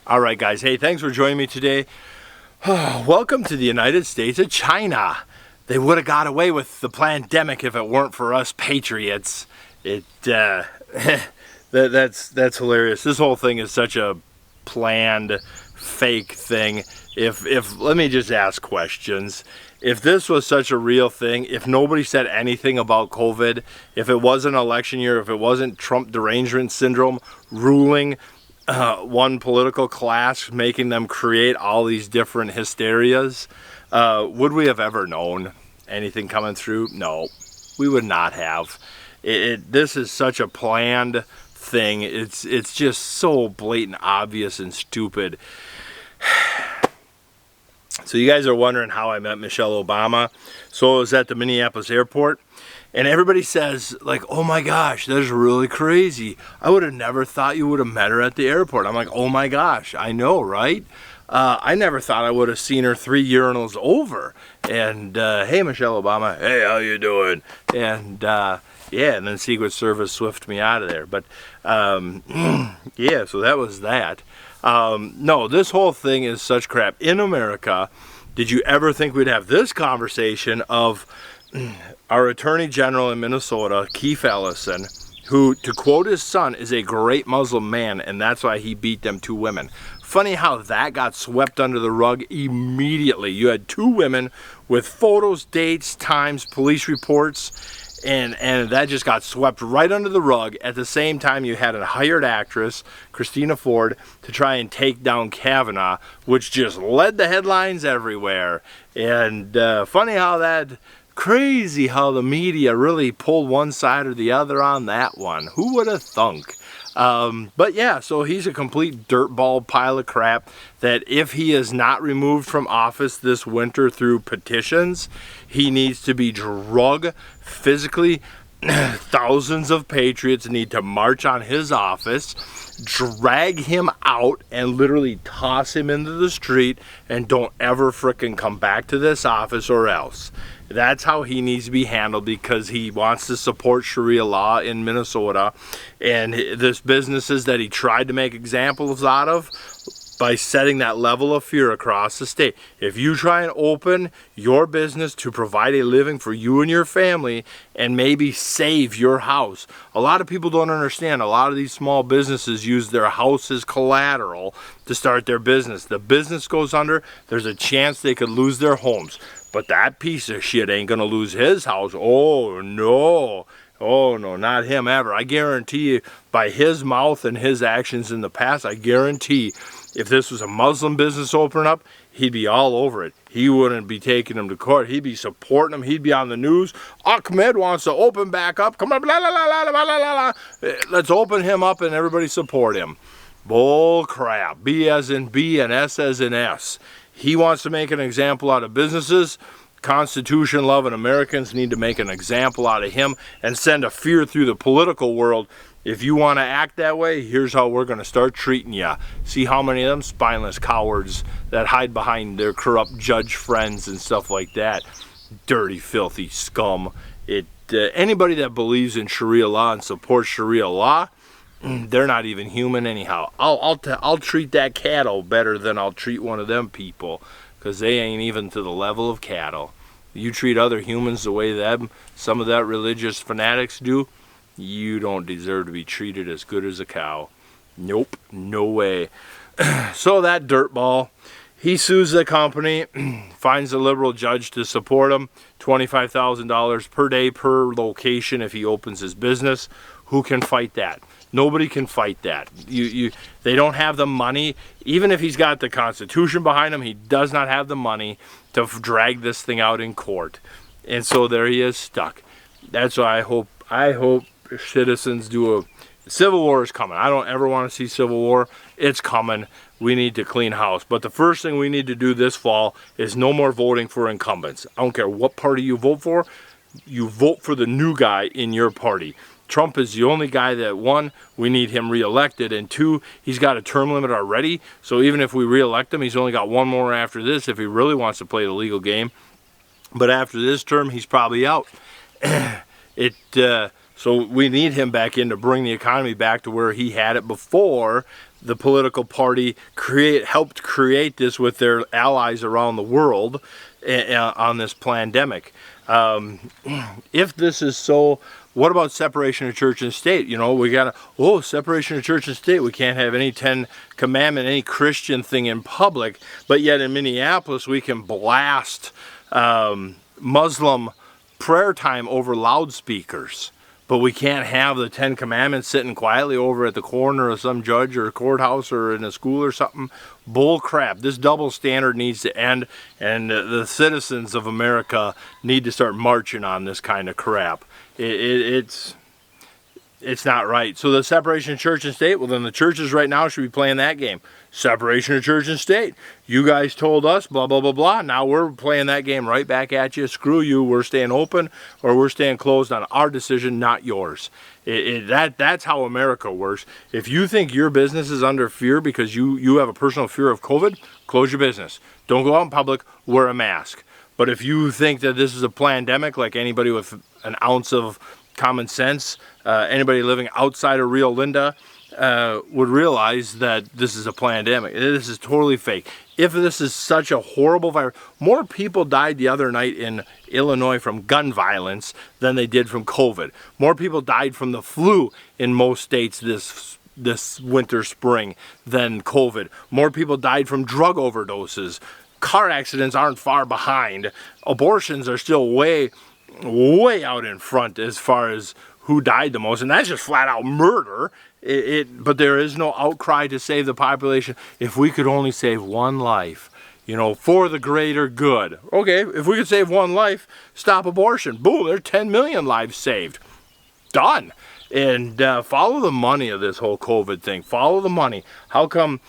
All right, guys. Hey, thanks for joining me today. Welcome to the United States of China. They would have got away with the plandemic if it weren't for us patriots. That's hilarious. This whole thing is such a planned, fake thing. If let me just ask questions. If this was such a real thing, if nobody said anything about COVID, if it wasn't an election year, if it wasn't Trump derangement syndrome ruling one political class, making them create all these different hysterias, would we have ever known anything coming through? No, we would not have. This is such a planned thing. It's just so blatant, obvious, and stupid. So you guys are wondering how I met Michelle Obama. So I was at the Minneapolis airport, and everybody says, like, oh my gosh, that's really crazy. I would have never thought you would have met her at the airport. I'm like, oh my gosh, I know, right? I never thought I would have seen her 3 urinals over. And hey, Michelle Obama, hey, how you doing? And yeah, and then Secret Service swift me out of there. But yeah, so that was that. No, this whole thing is such crap. In America, did you ever think we'd have this conversation of our Attorney General in Minnesota, Keith Ellison, who, to quote his son, is a great Muslim man, and that's why he beat them 2 women. Funny how that got swept under the rug immediately. You had 2 women with photos, dates, times, police reports, and that just got swept right under the rug. At the same time, you had a hired actress, Christina Ford, to try and take down Kavanaugh, which just led the headlines everywhere. And funny how that... Crazy how the media really pulled one side or the other on that one. Who would have thunk? But yeah, so he's a complete dirtball pile of crap that if he is not removed from office this winter through petitions, he needs to be drugged physically. Thousands of patriots need to march on his office, drag him out, and literally toss him into the street, and don't ever frickin' come back to this office or else. That's how he needs to be handled, because he wants to support Sharia law in Minnesota, and this businesses that he tried to make examples out of by setting that level of fear across the state. If you try and open your business to provide a living for you and your family and maybe save your house. A lot of people don't understand. A lot of these small businesses use their house as collateral to start their business. The business goes under, there's a chance they could lose their homes. But that piece of shit ain't gonna lose his house. Oh no. Oh no, not him ever. I guarantee you, by his mouth and his actions in the past, I guarantee if this was a Muslim business opening up, he'd be all over it. He wouldn't be taking them to court. He'd be supporting them. He'd be on the news. Ahmed wants to open back up. Come on, blah, blah, blah, blah, blah, blah. Let's open him up and everybody support him. Bull crap. B as in B and S as in S. He wants to make an example out of businesses. Constitution-loving Americans need to make an example out of him and send a fear through the political world. If you want to act that way, here's how we're going to start treating you. See how many of them spineless cowards that hide behind their corrupt judge friends and stuff like that. Dirty, filthy scum. Anybody that believes in Sharia law and supports Sharia law, they're not even human anyhow. I'll treat that cattle better than I'll treat one of them people, because they ain't even to the level of cattle. You treat other humans the way some of that religious fanatics do, you don't deserve to be treated as good as a cow. Nope, no way. So that dirtball, he sues the company, finds a liberal judge to support him, $25,000 per day per location if he opens his business. Who can fight that? Nobody can fight that. They don't have the money. Even if he's got the Constitution behind him, he does not have the money to drag this thing out in court. And so there he is, stuck. That's why I hope citizens do a... Civil war is coming. I don't ever want to see civil war. It's coming. We need to clean house. But the first thing we need to do this fall is no more voting for incumbents. I don't care what party you vote for. You vote for the new guy in your party. Trump is the only guy that, 1, we need him reelected, and 2, he's got a term limit already. So even if we reelect him, he's only got 1 more after this if he really wants to play the legal game. But after this term, he's probably out. So we need him back in to bring the economy back to where he had it before the political party helped create this with their allies around the world on this plandemic. If this is so, what about separation of church and state? You know, we got separation of church and state. We can't have any 10 commandment, any Christian thing in public, but yet in Minneapolis we can blast Muslim prayer time over loudspeakers. But we can't have the 10 commandments sitting quietly over at the corner of some judge or a courthouse or in a school or something. Bull crap. This double standard needs to end, and the citizens of America need to start marching on this kind of crap. It's not right. So the separation of church and state, well then the churches right now should be playing that game. Separation of church and state. You guys told us blah blah blah blah. Now we're playing that game right back at you. Screw you. We're staying open or we're staying closed on our decision, not yours. That's how America works. If you think your business is under fear because you have a personal fear of COVID, close your business. Don't go out in public. Wear a mask. But if you think that this is a plandemic, like anybody with an ounce of common sense, anybody living outside of Rio Linda would realize that this is a plandemic. This is totally fake. If this is such a horrible virus, more people died the other night in Illinois from gun violence than they did from COVID. More people died from the flu in most states this winter, spring than COVID. More people died from drug overdoses. Car accidents aren't far behind. Abortions are still way out in front as far as who died the most, and that's just flat out murder. But there is no outcry to save the population. If we could only save one life, you know, for the greater good. Okay, if we could save one life, stop abortion. Boom, there's 10 million lives saved. Done. And follow the money of this whole COVID thing. Follow the money. How come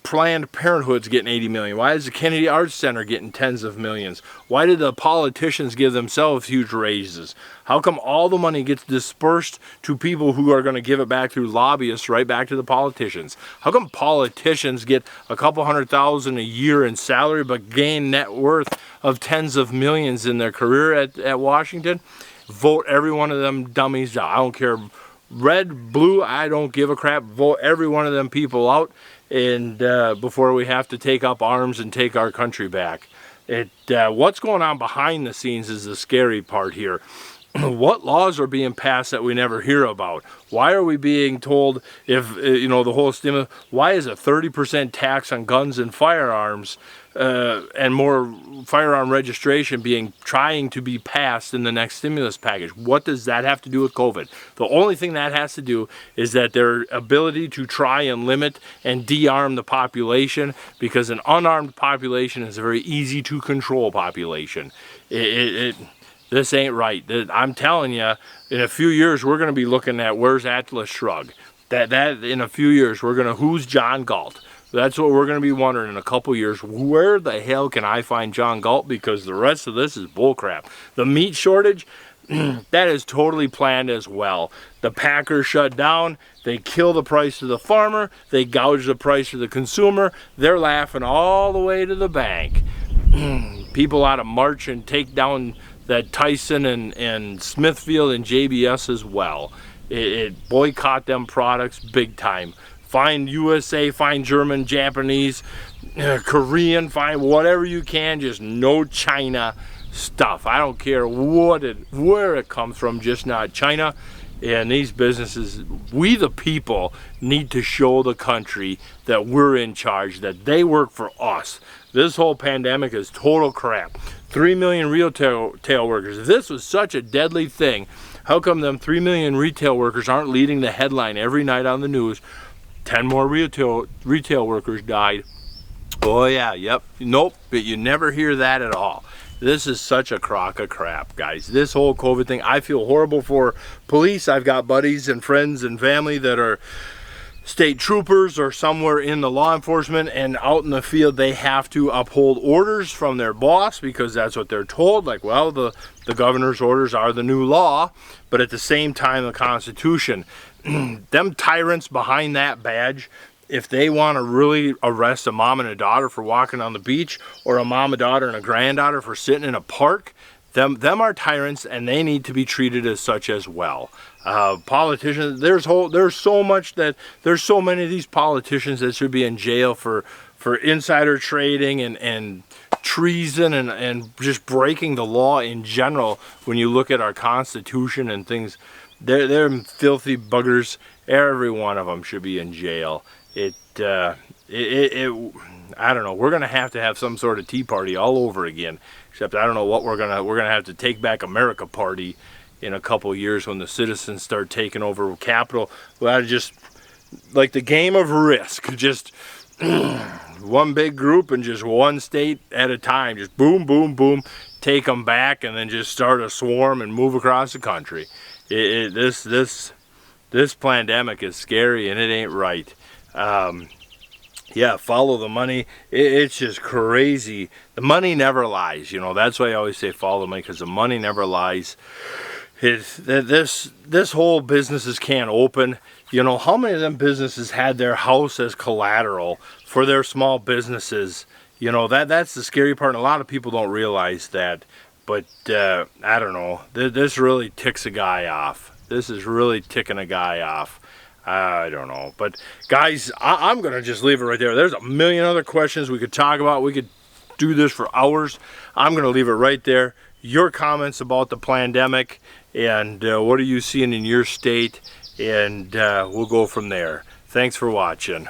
Planned Parenthood's getting 80 million? Why is the Kennedy Arts Center getting tens of millions? Why did the politicians give themselves huge raises? How come all the money gets dispersed to people who are going to give it back through lobbyists right back to the politicians? How come politicians get a couple $100,000 a year in salary but gain net worth of tens of millions in their career at Washington? Vote every one of them dummies out. I don't care, red, blue, I don't give a crap. Vote every one of them people out, and before we have to take up arms and take our country back. What's going on behind the scenes is the scary part here. What laws are being passed that we never hear about? Why are we being told, if you know, the whole stimulus, why is a 30% tax on guns and firearms and more firearm registration trying to be passed in the next stimulus package? What does that have to do with COVID? The only thing that has to do is that their ability to try and limit and de-arm the population, because an unarmed population is a very easy to control population. This ain't right. I'm telling you, in a few years we're going to be looking at where's Atlas Shrugged. That in a few years we're going to, who's John Galt? That's what we're going to be wondering in a couple years. Where the hell can I find John Galt? Because the rest of this is bullcrap. The meat shortage, that is totally planned as well. The packers shut down. They kill the price to the farmer. They gouge the price to the consumer. They're laughing all the way to the bank. People ought to march and take down that Tyson and Smithfield and JBS as well. It boycott them products big time. Find USA, find German, Japanese, Korean, find whatever you can, just no China stuff. I don't care where it comes from, just not China. And these businesses, we the people need to show the country that we're in charge, that they work for us. This whole pandemic is total crap. 3 million retail workers. If this was such a deadly thing, how come them 3 million retail workers aren't leading the headline every night on the news? 10 more retail workers died. Oh yeah, yep, nope, but you never hear that at all. This is such a crock of crap, guys. This whole COVID thing, I feel horrible for police. I've got buddies and friends and family that are state troopers or somewhere in the law enforcement, and out in the field they have to uphold orders from their boss because that's what they're told. Like, well, the governor's orders are the new law, but at the same time the Constitution. Them tyrants behind that badge, if they want to really arrest a mom and a daughter for walking on the beach, or a mom, a daughter, and a granddaughter for sitting in a park, them are tyrants, and they need to be treated as such as well. Politicians, there's so many of these politicians that should be in jail for insider trading and treason and just breaking the law in general. When you look at our Constitution and things, they're filthy buggers. Every one of them should be in jail. I don't know. We're gonna have some sort of Tea Party all over again. Except I don't know what we're gonna have to Take Back America party in a couple years when the citizens start taking over Capitol. Well, just like the game of Risk, just one big group and just one state at a time, just boom, boom, boom, take them back, and then just start a swarm and move across the country. This plandemic is scary and it ain't right. Yeah, follow the money. It's just crazy. The money never lies. You know, that's why I always say follow the money, because the money never lies. This whole businesses can't open. You know, how many of them businesses had their house as collateral for their small businesses? You know, that's the scary part, and a lot of people don't realize that. But I don't know. This really ticks a guy off. This is really ticking a guy off. I don't know. But guys, I'm going to just leave it right there. There's a million other questions we could talk about. We could do this for hours. I'm going to leave it right there. Your comments about the plandemic and what are you seeing in your state, and we'll go from there. Thanks for watching.